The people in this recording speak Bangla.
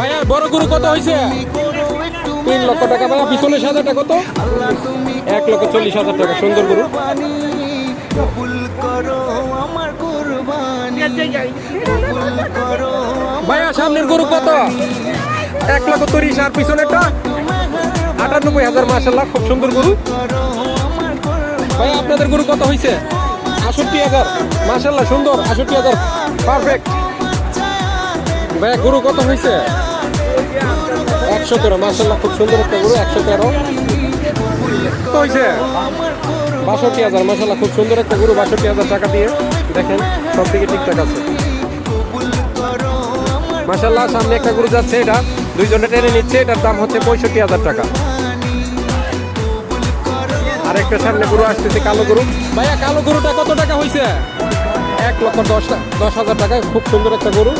ভাইয়া বড় গরু কত হয়েছে? 3 লক্ষ টাকা। ভাইয়া পিছনে সাদাটা কত? 1,40,000 টাকা। সুন্দর গরু। ভাইয়া সামনের গরু কত? 1,30,000। আর পিছনেরটা 98,000। মাশাআল্লাহ, খুব সুন্দর গরু। ভাইয়া আপনাদের গরু কত হয়েছে? 68,000। মাশাআল্লাহ, সুন্দর। 68,000 পারফেক্ট। ভাইয়া গরু কত হয়েছে? 113। মাশাআল্লাহ, খুব সুন্দর একটা গরু। 113 কত হয়েছে? 62,000। মাশাআল্লাহ, খুব সুন্দর একটা গরু। 62,000 টাকা দিয়ে দেখেন সব দিকে ঠিকঠাক আছে। মাশাআল্লাহ, সামনে একটা গরু যাচ্ছে, এটা দুইজনে টেনে নিচ্ছে। এটার দাম হচ্ছে 65,000 টাকা। আর একটা সামনে গরু আসতেছে, কালো গরু। ভাইয়া কালো গরুটা কত টাকা হয়েছে? 1,10,000 টাকা। খুব সুন্দর একটা গরু।